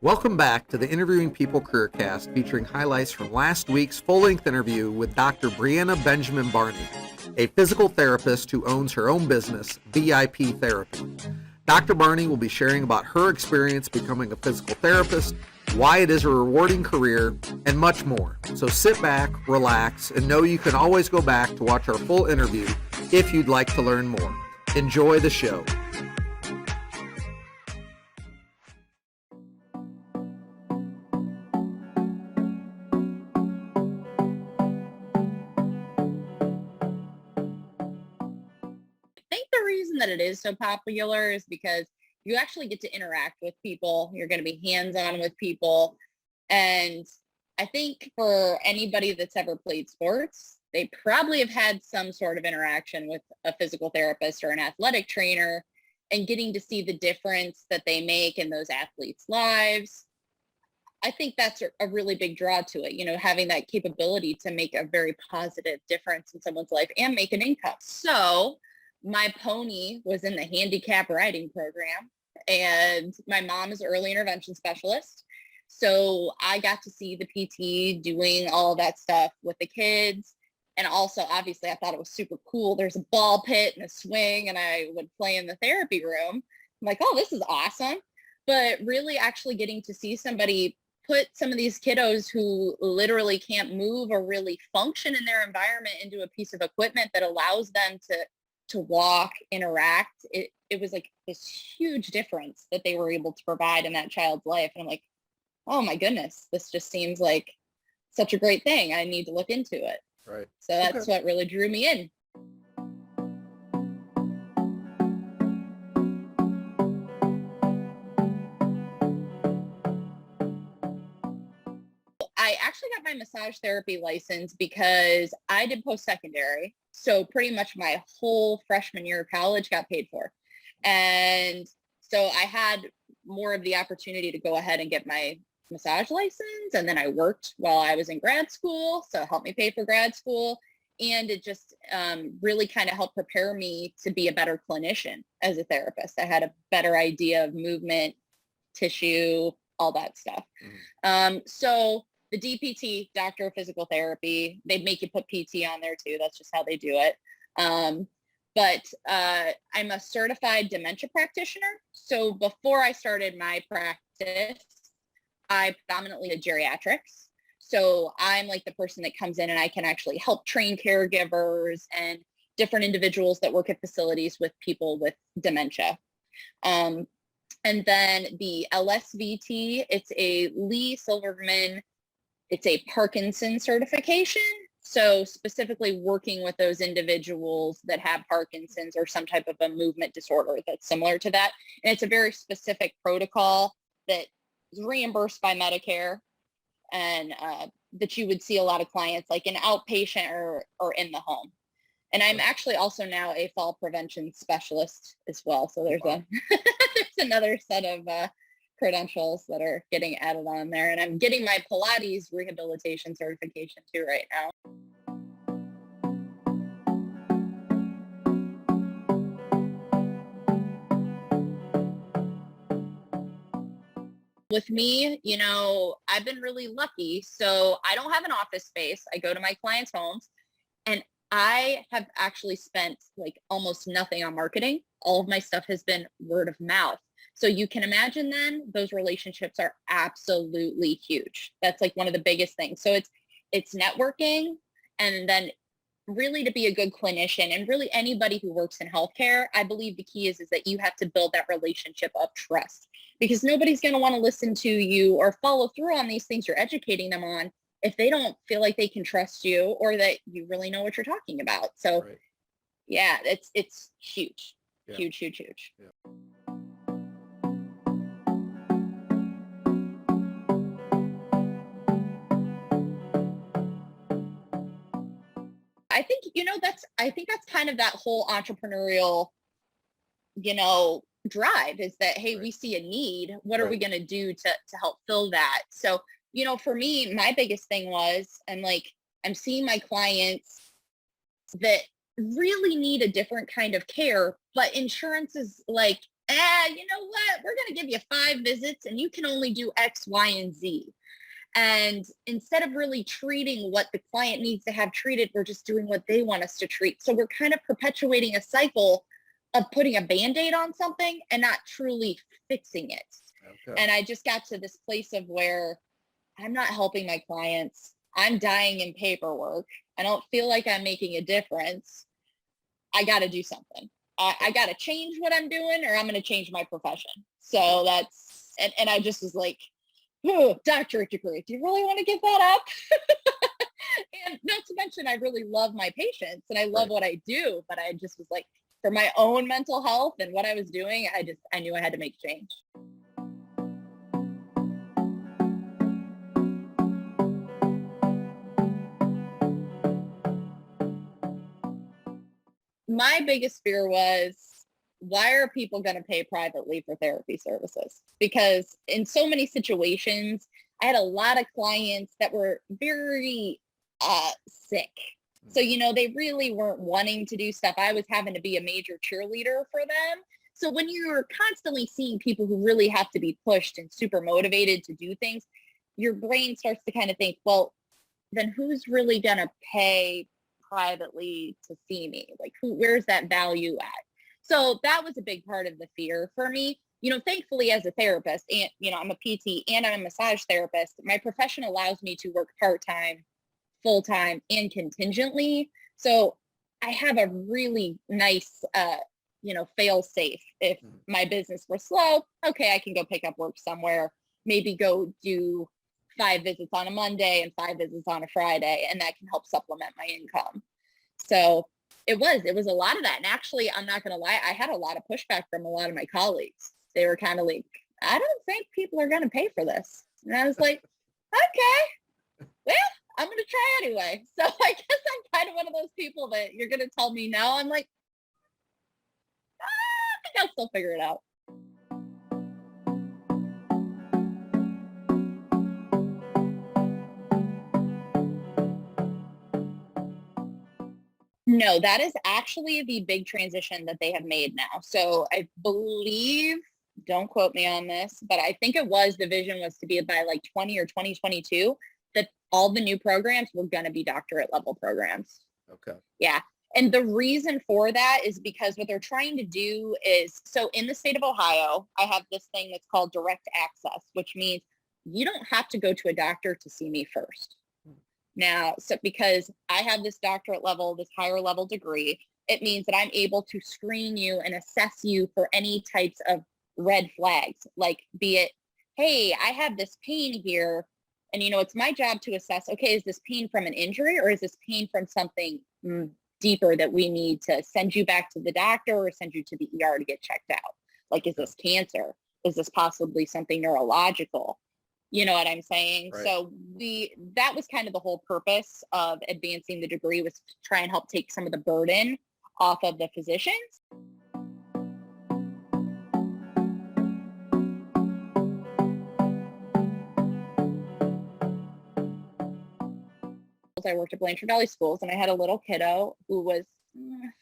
Welcome back to the Interviewing People CareerCast, featuring highlights from last week's full-length interview with Dr. Breanna Benjamin Barney, a physical therapist who owns her own business, VIP Therapy. Dr. Barney will be sharing about her experience becoming a physical therapist, why it is a rewarding career, and much more. So sit back, relax, and know you can always go back to watch our full interview if you'd like to learn more. Enjoy the show. Think the reason that it is so popular is because you actually get to interact with people. You're going to be hands-on with people. And I think for anybody that's ever played sports, they probably have had some sort of interaction with a physical therapist or an athletic trainer, and getting to see the difference that they make in those athletes' lives. I think that's a really big draw to it, having that capability to make a very positive difference in someone's life and make an income. So my pony was in the handicap riding program, and my mom is an early intervention specialist. So I got to see the PT doing all of that stuff with the kids. And also, obviously, I thought it was super cool. There's a ball pit and a swing, and I would play in the therapy room. I'm like, oh, this is awesome. But really actually getting to see somebody put some of these kiddos who literally can't move or really function in their environment into a piece of equipment that allows them to walk, interact. It was like this huge difference that they were able to provide in that child's life. And I'm like, oh my goodness, this just seems like such a great thing. I need to look into it. Right. So that's what really drew me in. I actually got my massage therapy license because I did post-secondary. So pretty much my whole freshman year of college got paid for. And so I had more of the opportunity to go ahead and get my massage license. And then I worked while I was in grad school. So it helped me pay for grad school. And it just really kind of helped prepare me to be a better clinician as a therapist. I had a better idea of movement, tissue, all that stuff. So the DPT, Doctor of Physical Therapy, they make you put PT on there too. That's just how they do it. But I'm a certified dementia practitioner. So before I started my practice, I predominantly did geriatrics. So I'm like the person that comes in and I can actually help train caregivers and different individuals that work at facilities with people with dementia. And then the LSVT, it's a Lee Silverman, it's a Parkinson certification. So specifically working with those individuals that have Parkinson's or some type of a movement disorder that's similar to that. And it's a very specific protocol that is reimbursed by Medicare, and that you would see a lot of clients like an outpatient or in the home. And I'm actually also now a fall prevention specialist as well. So there's there's another set of credentials that are getting added on there. And I'm getting my Pilates rehabilitation certification too right now. With me, I've been really lucky. So I don't have an office space. I go to my clients' homes, and I have actually spent like almost nothing on marketing. All of my stuff has been word of mouth. So you can imagine then those relationships are absolutely huge. That's like one of the biggest things. So it's networking, and then really to be a good clinician, and really anybody who works in healthcare, I believe the key is that you have to build that relationship of trust, because nobody's going to want to listen to you or follow through on these things you're educating them on if they don't feel like they can trust you or that you really know what you're talking about. So right. Yeah, it's huge, huge. Yeah. I think that's kind of that whole entrepreneurial, drive, is that, hey, right, we see a need. What are we going to do to help fill that? So, for me, my biggest thing was, I'm seeing my clients that really need a different kind of care, but insurance is like you know what? We're going to give you 5 visits and you can only do X, Y, and Z. And instead of really treating what the client needs to have treated, we're just doing what they want us to treat. So we're kind of perpetuating a cycle of putting a Band-Aid on something and not truly fixing it. Okay. And I just got to this place of where I'm not helping my clients. I'm dying in paperwork. I don't feel like I'm making a difference. I got to do something. I got to change what I'm doing, or I'm going to change my profession. So that's, and I just was like, oh, doctorate degree. Do you really want to give that up? And not to mention, I really love my patients and I love what I do, but I just was like, for my own mental health and what I was doing, I knew I had to make change. My biggest fear was, why are people going to pay privately for therapy services? Because in so many situations, I had a lot of clients that were very sick. So, they really weren't wanting to do stuff. I was having to be a major cheerleader for them. So when you're constantly seeing people who really have to be pushed and super motivated to do things, your brain starts to kind of think, well, then who's really going to pay privately to see me? Like, where's that value at? So that was a big part of the fear for me. Thankfully, as a therapist, and I'm a PT and I'm a massage therapist, my profession allows me to work part-time, full-time, and contingently. So I have a really nice fail safe. If my business were slow, okay, I can go pick up work somewhere, maybe go do 5 visits on a Monday and 5 visits on a Friday, and that can help supplement my income. So it was a lot of that. And actually, I'm not going to lie, I had a lot of pushback from a lot of my colleagues. They were kind of like, I don't think people are going to pay for this. And I was like, okay, well, I'm going to try anyway. So I guess I'm kind of one of those people that you're going to tell me no. I'm like, I think I'll still figure it out. No, that is actually the big transition that they have made now. So I believe, don't quote me on this, but I think it was, the vision was to be by like 20 or 2022, that all the new programs were going to be doctorate level programs. Okay. Yeah. And the reason for that is because what they're trying to do is, so in the state of Ohio, I have this thing that's called direct access, which means you don't have to go to a doctor to see me first. Now, so because I have this doctorate level, this higher level degree, it means that I'm able to screen you and assess you for any types of red flags, like be it, hey, I have this pain here. And, it's my job to assess, okay, is this pain from an injury or is this pain from something deeper that we need to send you back to the doctor or send you to the ER to get checked out? Like, is this cancer? Is this possibly something neurological? You know what I'm saying? Right. So that was kind of the whole purpose of advancing the degree, was to try and help take some of the burden off of the physicians. I worked at Blanchard Valley Schools, and I had a little kiddo who was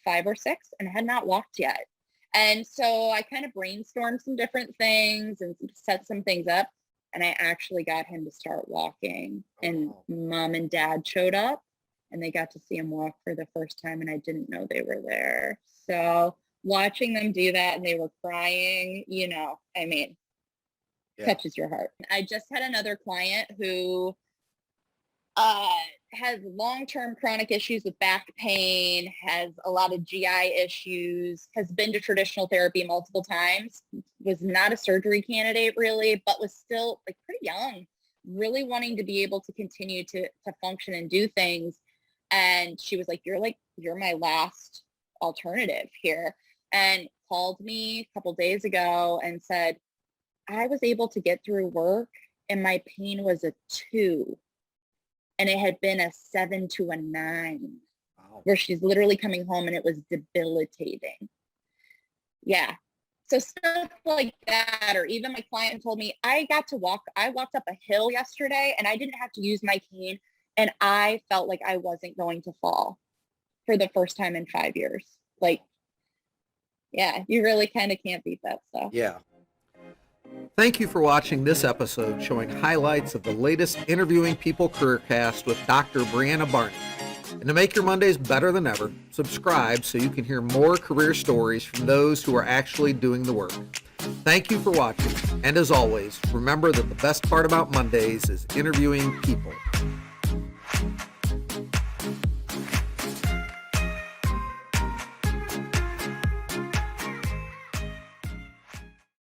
5 or 6 and had not walked yet. And so I kind of brainstormed some different things and set some things up. And I actually got him to start walking, and Mom and Dad showed up and they got to see him walk for the first time, and I didn't know they were there. So watching them do that, and they were crying, touches your heart. I just had another client who has long-term chronic issues with back pain, has a lot of GI issues, has been to traditional therapy multiple times, was not a surgery candidate really, but was still like pretty young, really wanting to be able to continue to function and do things. And she was like, you're my last alternative here. And called me a couple days ago and said, I was able to get through work and my pain was a 2. And it had been a 7 to a 9, where she's literally coming home and it was debilitating. Yeah. So stuff like that, or even my client told me, I walked up a hill yesterday and I didn't have to use my cane, and I felt like I wasn't going to fall for the first time in 5 years. Like, Yeah, you really kind of can't beat that stuff. Yeah. Thank you for watching this episode showing highlights of the latest Interviewing People CareerCast with Dr. Breanna Barney. And to make your Mondays better than ever, subscribe so you can hear more career stories from those who are actually doing the work. Thank you for watching, and as always, remember that the best part about Mondays is interviewing people.